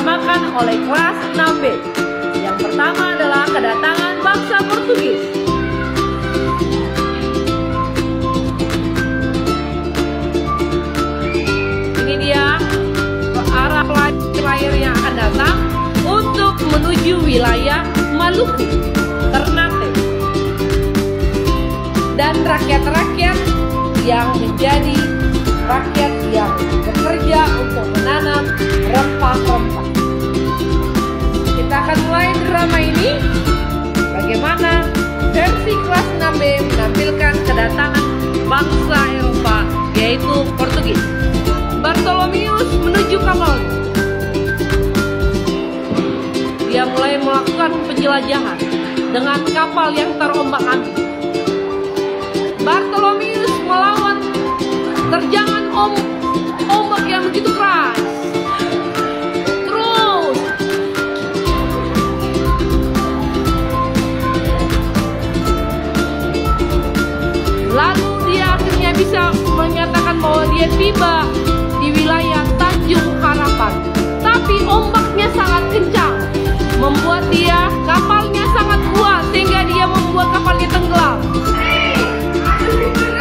dinamakan oleh kelas 6B. Yang pertama adalah kedatangan bangsa Portugis. Ini dia arah player yang akan datang untuk menuju wilayah Maluku, Ternate, dan rakyat-rakyat yang menjadi rakyat yang bekerja untuk menanam rempah-rempah. Kita akan mulai drama ini. Bagaimana versi kelas 6B menampilkan kedatangan bangsa Eropa, yaitu Portugis. Bartolomeus menuju kapal. Dia mulai melakukan penjelajahan dengan kapal yang terombang-ambing. Bartolomeus melawan terjangan ombak yang begitu keras. Terus lalu dia akhirnya bisa menyatakan bahwa dia tiba di wilayah Tanjung Harapan. Tapi ombaknya sangat kencang, membuat dia kapalnya sangat kuat sehingga dia membuat kapalnya tenggelam.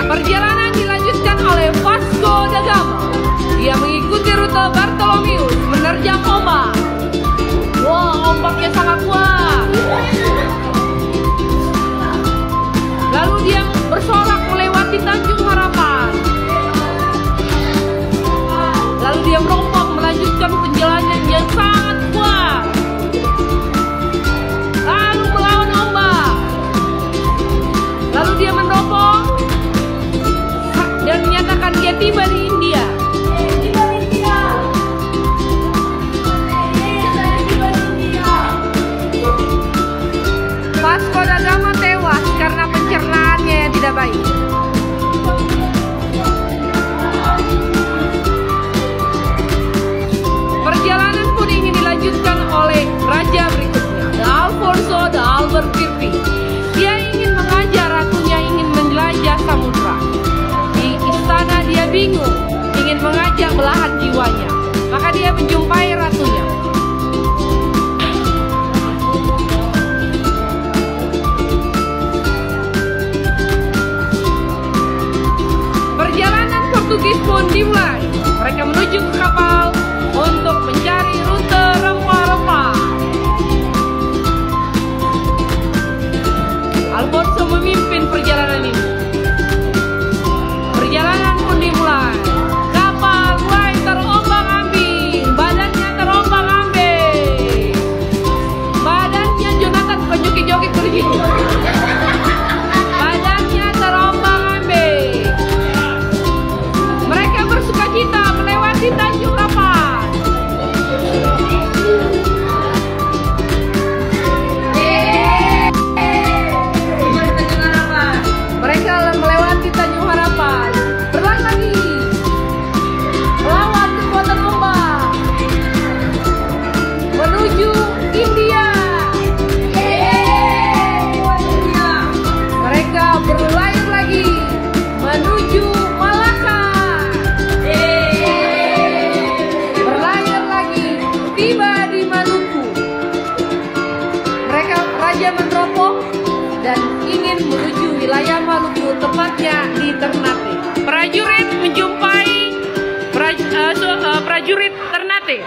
Perjalanan dilanjutkan oleh Vasco da Gama. Dia mengikuti rute Bartolomeus menerjang ombak. Wah, ombaknya sangat kuat. Lalu dia bersorak melewati Tanjung Harapan. Lalu dia merompok melanjutkan perjalanan yang sangat kuat. Lalu melawan ombak. Lalu dia meneropong dan menyatakan dia tiba di India. Vasco da Gama tewas karena pencernaannya yang tidak baik. Perjalanan pun ingin dilanjutkan oleh raja berikutnya, Alfonso da Albuquerque. Dia ingin mengajar ratunya, ingin menjelajah samudra. Di istana dia bingung, ingin mengajak belahan jiwanya. Maka dia menjumpai ratunya. Perjalanan Portugis pun dimulai. Mereka menuju ke kapal untuk mencari rute rempah-rempah. Alfonso memimpin perjalanan ini. Perjalanan pun dimulai. Kapal mulai terombang-ambing, badannya terombang-ambing. Badannya Jonathan bukan joget-joget begitu. Badannya terombang-ambing. Mereka bersukacita melewati Tanjung Harapan. Mereka melewati Tanjung Harapan. Berlari lagi melawan kekuatan ombak menuju India. Mereka berlayar lagi menuju Malaka. Berlayar lagi tiba di Maluku. Mereka raja meneropong dan ingin menuju wilayah Maluku, tepatnya di Ternate. Prajurit menjumpai prajurit Ternate.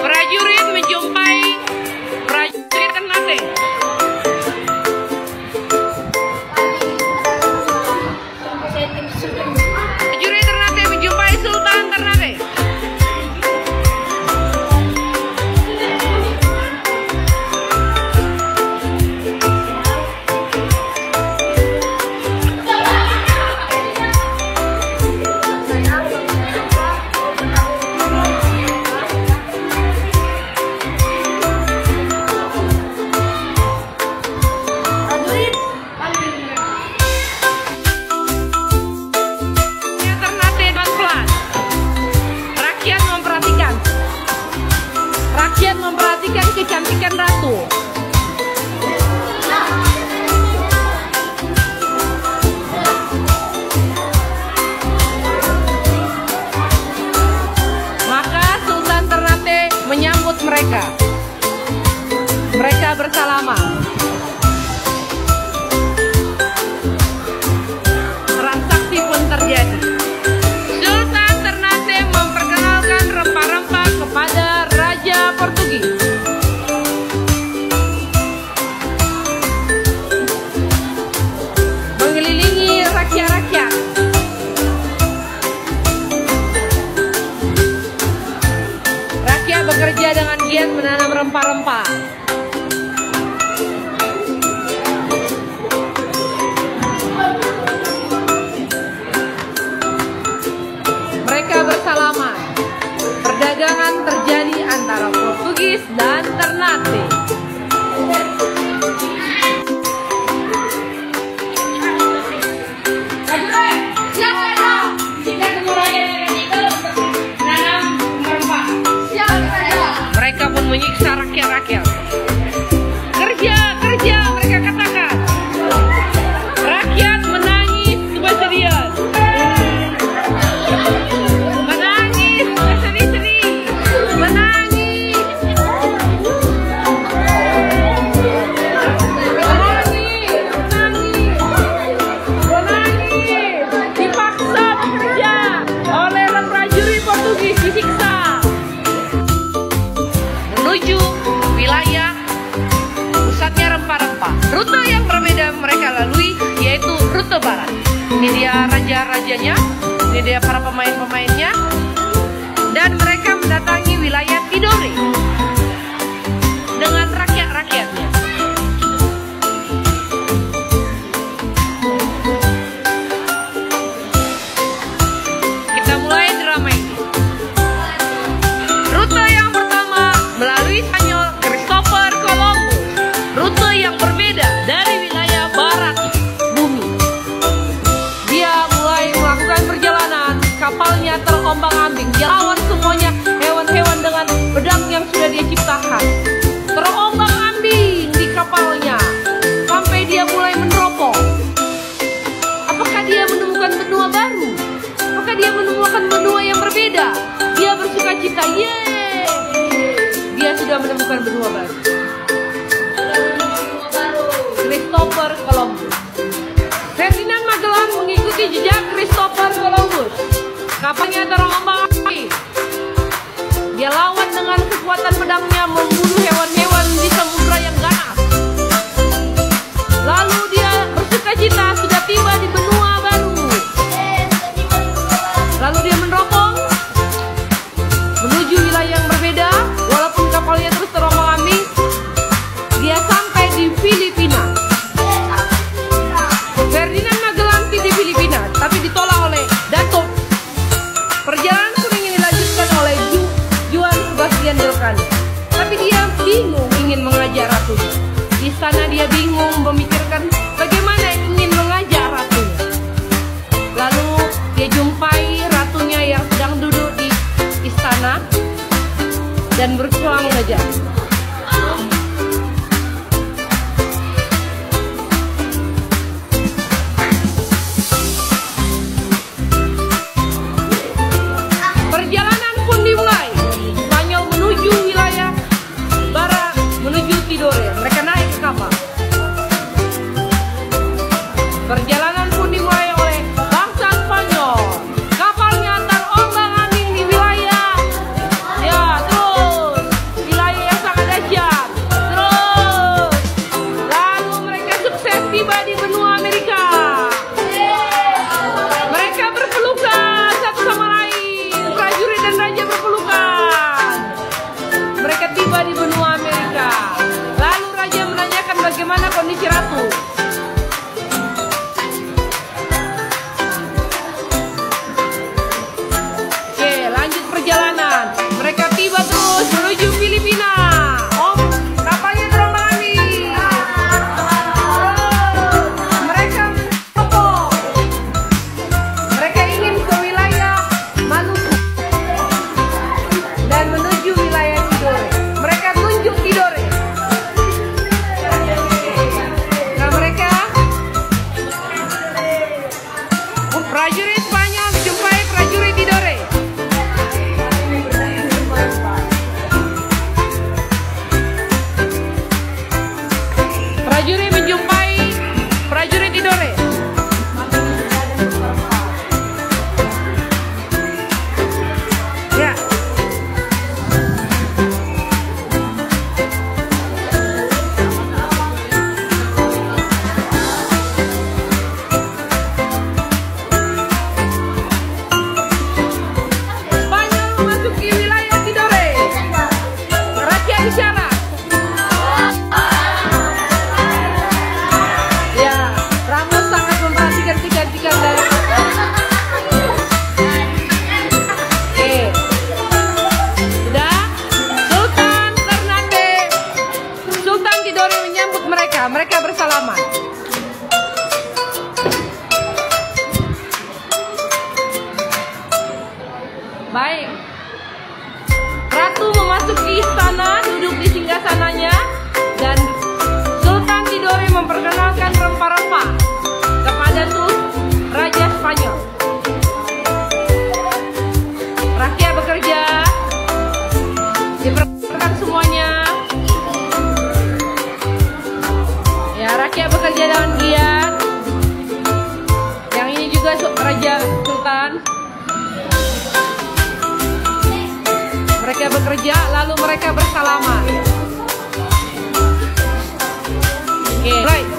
Prajurit menjumpai prajurit Ternate. Prajurit Ternate menjumpai Sultan Ternate. rajanya. Ini dia para pemain-pemainnya. Dan mereka mendatangi wilayah Tidore dengan rakyat-rakyatnya. Kita mulai drama ini. Rute yang pertama melalui Spanyol, Christopher Columbus. Rute yang berbeda dari wilayah barat bumi. Dia mulai melakukan perjalanan, kapalnya terombang-ambing. Dia lawan semuanya hewan-hewan dengan pedang yang sudah dia ciptakan. Terombang-ambing di kapalnya sampai dia mulai meneropong. Apakah dia menemukan benua baru? Apakah dia menemukan benua yang berbeda? Dia bersuka cita, yeay! Dia sudah menemukan benua baru. Christopher Columbus. Ferdinand Magellan mengikuti jejak Christopher Columbus. Kapalnya terombang-ambing. Dia lawan dengan kekuatan pedangnya, membunuh hewan-hewan di samudra yang ganas. Lalu dia bersuka cita sudah tiba di benua baru. Lalu dia meneropong menuju wilayah yang berbeda. Walaupun kapalnya terus terombang-ambing, dia sampai di Filipina. Ferdinand Magellan di Filipina, tapi ditolak oleh Datuk. Perjalanan pun ingin dilanjutkan oleh Juan Sebastian Elcano. Tapi dia bingung ingin mengajar ratunya. Di sana dia bingung memikirkan bagaimana ingin mengajar ratunya. Lalu dia jumpai ratunya yang sedang duduk di istana dan berusaha mengajar. Perjalanan pun dimulai. Spanyol menuju wilayah barat, menuju Tidore. Mereka naik ke kapal. Perjalanan pun dimulai oleh bangsa Spanyol. Kapalnya terombang-ambing di wilayah, ya terus wilayah yang sangat dahsyat. Terus lalu mereka sukses tiba di benua Amerika. Mereka berpelukan satu sama lain. Prajurit dan raja berpelukan. Mereka tiba di benua Amerika. Lalu raja menanyakan bagaimana kondisi ratu. Oke, lanjut perjalanan. Mereka tiba terus menuju Filipina. Kapalnya terombang-ambing. Mereka meneropong. Mereka ingin ke wilayah Maluku dan menuju wilayah Tidore. Mereka tunjuk Tidore. Nah, mereka prajurit Spanyol menjumpai prajurit Tidore. Prajurit menjumpai prajurit Tidore. Ya. Spanyol memasuki wilayah Tidore. Rakyat isyarat. Ya, Ramos sangat memperhatikan tiga-tiga dari. Oke. Sudah. Sultan Fernandez, Sultan Tidore menyambut mereka. Mereka bersalaman. Baik. Ratu memasuki istana, duduk di singgasananya, dan Sultan Tidore memperkenalkan rempah-rempah kepada Raja Spanyol. Rakyat bekerja, diperkenalkan semuanya. Ya, rakyat bekerja dengan giat. Yang ini juga Raja Sultan. Mereka bekerja, lalu mereka bersalaman. Oke, right.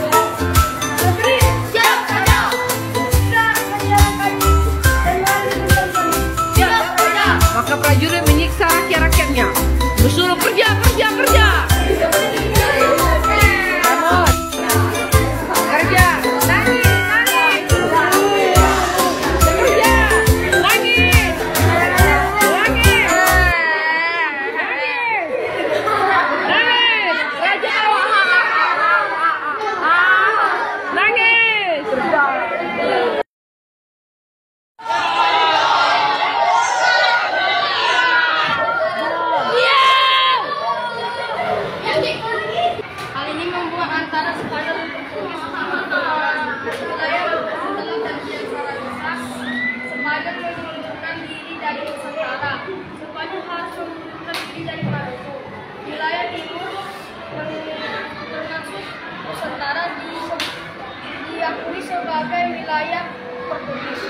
sebagai wilayah Portugis.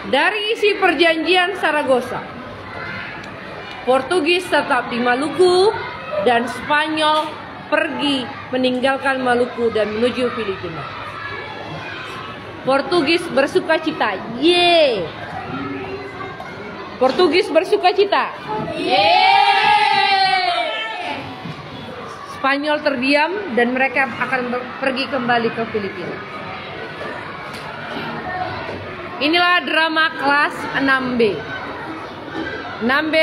Dari isi perjanjian Saragossa, Portugis tetap di Maluku dan Spanyol pergi meninggalkan Maluku dan menuju Filipina. Portugis bersukacita, ye. Portugis bersukacita, Ye. Spanyol terdiam dan mereka akan pergi kembali ke Filipina. Inilah drama kelas 6B. 6B.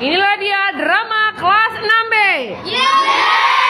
Inilah dia drama kelas 6B. Yeay.